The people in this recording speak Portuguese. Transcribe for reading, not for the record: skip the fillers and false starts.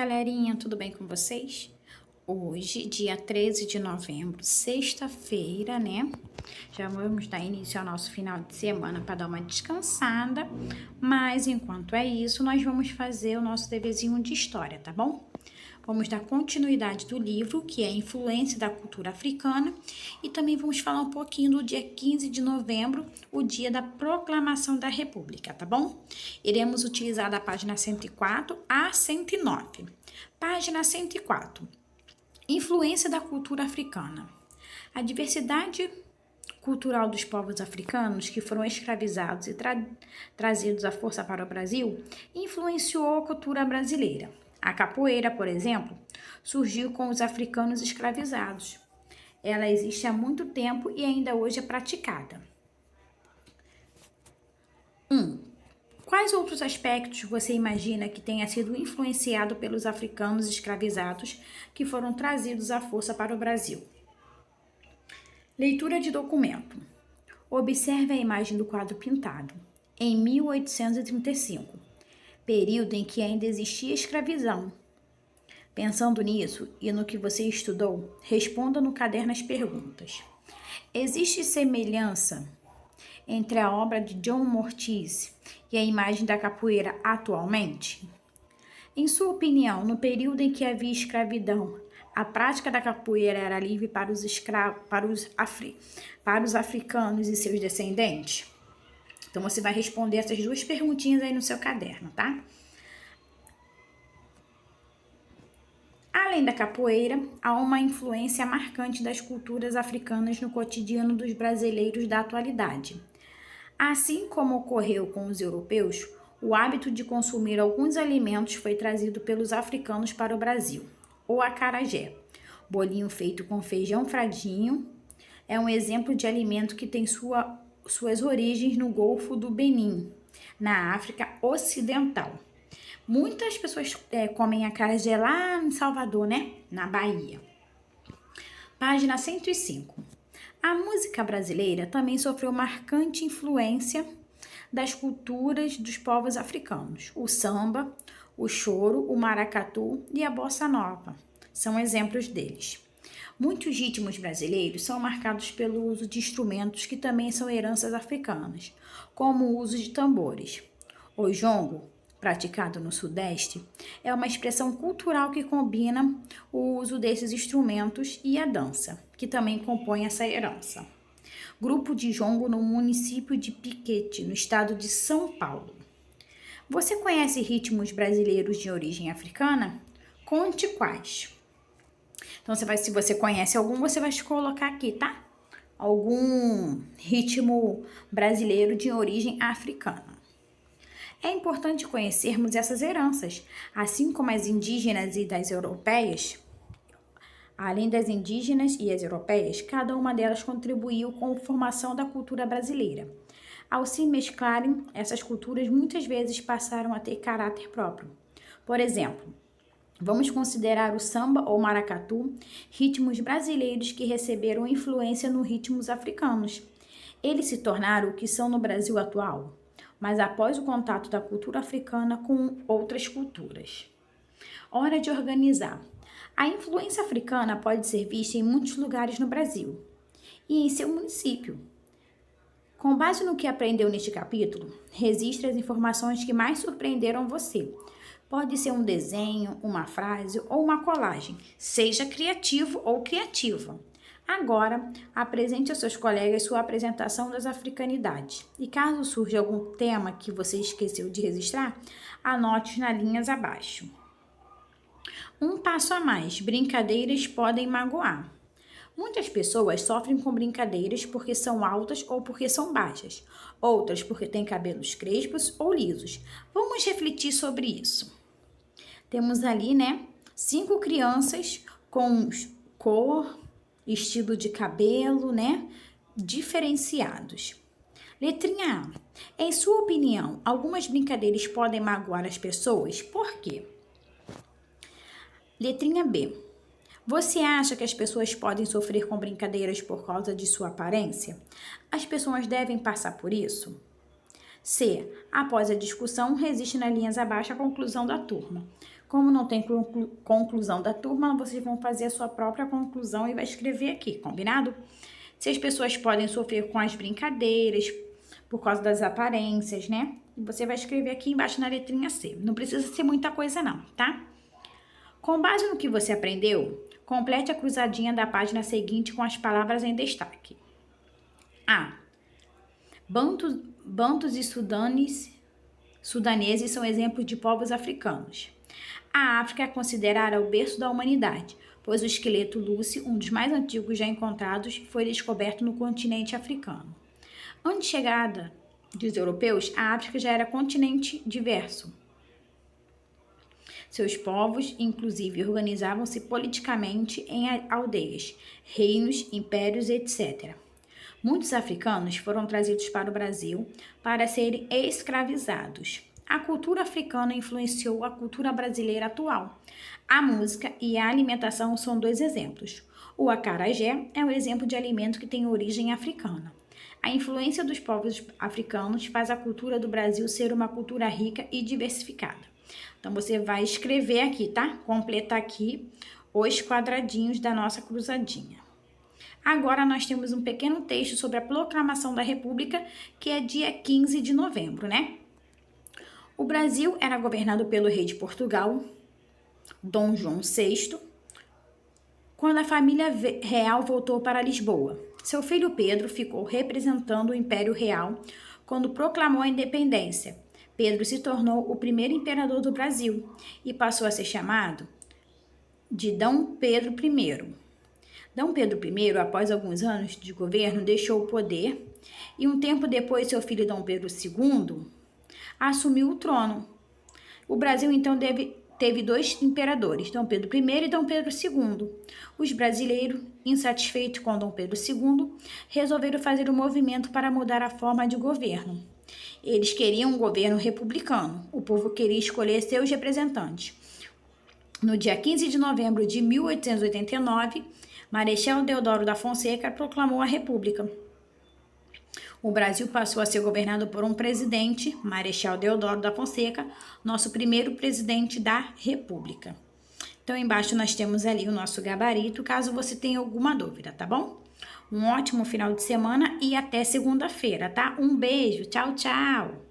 Galerinha, tudo bem com vocês? Hoje, dia 13 de novembro, sexta-feira, né? Já vamos dar início ao nosso final de semana para dar uma descansada. Mas, enquanto é isso, nós vamos fazer o nosso deverzinho de história, tá bom? Vamos dar continuidade do livro, que é a influência da cultura africana, e também vamos falar um pouquinho do dia 15 de novembro, o dia da proclamação da República, tá bom? Iremos utilizar da página 104 a 109. Página 104. Influência da cultura africana. A diversidade cultural dos povos africanos que foram escravizados e trazidos à força para o Brasil influenciou a cultura brasileira. A capoeira, por exemplo, surgiu com os africanos escravizados. Ela existe há muito tempo e ainda hoje é praticada. Quais outros aspectos você imagina que tenha sido influenciado pelos africanos escravizados que foram trazidos à força para o Brasil? Leitura de documento. Observe a imagem do quadro pintado. Em 1835, período em que ainda existia escravidão. Pensando nisso e no que você estudou, responda no caderno as perguntas. Existe semelhança entre a obra de John Mortiz e a imagem da capoeira atualmente? Em sua opinião, no período em que havia escravidão, a prática da capoeira era livre para os africanos e seus descendentes? Então, você vai responder essas duas perguntinhas aí no seu caderno, tá? Além da capoeira, há uma influência marcante das culturas africanas no cotidiano dos brasileiros da atualidade. Assim como ocorreu com os europeus, o hábito de consumir alguns alimentos foi trazido pelos africanos para o Brasil. O acarajé, bolinho feito com feijão fradinho, é um exemplo de alimento que tem suas origens no Golfo do Benin, na África Ocidental. Muitas pessoas comem acarajé lá em Salvador, né? Na Bahia. Página 105. A música brasileira também sofreu marcante influência das culturas dos povos africanos. O samba, o choro, o maracatu e a bossa nova são exemplos deles. Muitos ritmos brasileiros são marcados pelo uso de instrumentos que também são heranças africanas, como o uso de tambores. O jongo, praticado no Sudeste, é uma expressão cultural que combina o uso desses instrumentos e a dança, que também compõe essa herança. Grupo de jongo no município de Piquete, no estado de São Paulo. Você conhece ritmos brasileiros de origem africana? Conte quais. Então, se você conhece algum, você vai colocar aqui, tá? Algum ritmo brasileiro de origem africana. É importante conhecermos essas heranças, assim como as indígenas e das europeias. Além das indígenas e as europeias, cada uma delas contribuiu com a formação da cultura brasileira. Ao se mesclarem, essas culturas muitas vezes passaram a ter caráter próprio. Por exemplo, vamos considerar o samba ou maracatu, ritmos brasileiros que receberam influência nos ritmos africanos. Eles se tornaram o que são no Brasil atual, mas após o contato da cultura africana com outras culturas. Hora de organizar. A influência africana pode ser vista em muitos lugares no Brasil e em seu município. Com base no que aprendeu neste capítulo, registre as informações que mais surpreenderam você. Pode ser um desenho, uma frase ou uma colagem. Seja criativo ou criativa. Agora, apresente aos seus colegas sua apresentação das africanidades. E caso surja algum tema que você esqueceu de registrar, anote nas linhas abaixo. Um passo a mais: brincadeiras podem magoar. Muitas pessoas sofrem com brincadeiras porque são altas ou porque são baixas. Outras porque têm cabelos crespos ou lisos. Vamos refletir sobre isso. Temos ali, 5 crianças com cor, estilo de cabelo, diferenciados. Letrinha A. Em sua opinião, algumas brincadeiras podem magoar as pessoas? Por quê? Letrinha B. Você acha que as pessoas podem sofrer com brincadeiras por causa de sua aparência? As pessoas devem passar por isso? C. Após a discussão, resiste nas linhas abaixo a conclusão da turma. Como não tem conclusão da turma, vocês vão fazer a sua própria conclusão e vai escrever aqui, combinado? Se as pessoas podem sofrer com as brincadeiras, por causa das aparências, né? E você vai escrever aqui embaixo na letrinha C. Não precisa ser muita coisa não, tá? Com base no que você aprendeu, complete a cruzadinha da página seguinte com as palavras em destaque. A. Bantus e sudaneses são exemplos de povos africanos. A África é considerada o berço da humanidade, pois o esqueleto lúcio, um dos mais antigos já encontrados, foi descoberto no continente africano. Antes da chegada dos europeus, a África já era continente diverso. Seus povos, inclusive, organizavam-se politicamente em aldeias, reinos, impérios, etc. Muitos africanos foram trazidos para o Brasil para serem escravizados. A cultura africana influenciou a cultura brasileira atual. A música e a alimentação são dois exemplos. O acarajé é um exemplo de alimento que tem origem africana. A influência dos povos africanos faz a cultura do Brasil ser uma cultura rica e diversificada. Então, você vai escrever aqui, tá? Completa aqui os quadradinhos da nossa cruzadinha. Agora, nós temos um pequeno texto sobre a proclamação da República, que é dia 15 de novembro, né? O Brasil era governado pelo rei de Portugal, Dom João VI, quando a família real voltou para Lisboa. Seu filho Pedro ficou representando o Império Real quando proclamou a independência. Pedro se tornou o primeiro imperador do Brasil e passou a ser chamado de Dom Pedro I. Dom Pedro I, após alguns anos de governo, deixou o poder e um tempo depois seu filho Dom Pedro II assumiu o trono. O Brasil então teve dois imperadores, Dom Pedro I e Dom Pedro II. Os brasileiros, insatisfeitos com Dom Pedro II, resolveram fazer um movimento para mudar a forma de governo. Eles queriam um governo republicano. O povo queria escolher seus representantes. No dia 15 de novembro de 1889, Marechal Deodoro da Fonseca proclamou a República. O Brasil passou a ser governado por um presidente, Marechal Deodoro da Fonseca, nosso primeiro presidente da República. Então, embaixo nós temos ali o nosso gabarito, caso você tenha alguma dúvida, tá bom? Um ótimo final de semana e até segunda-feira, tá? Um beijo, tchau, tchau!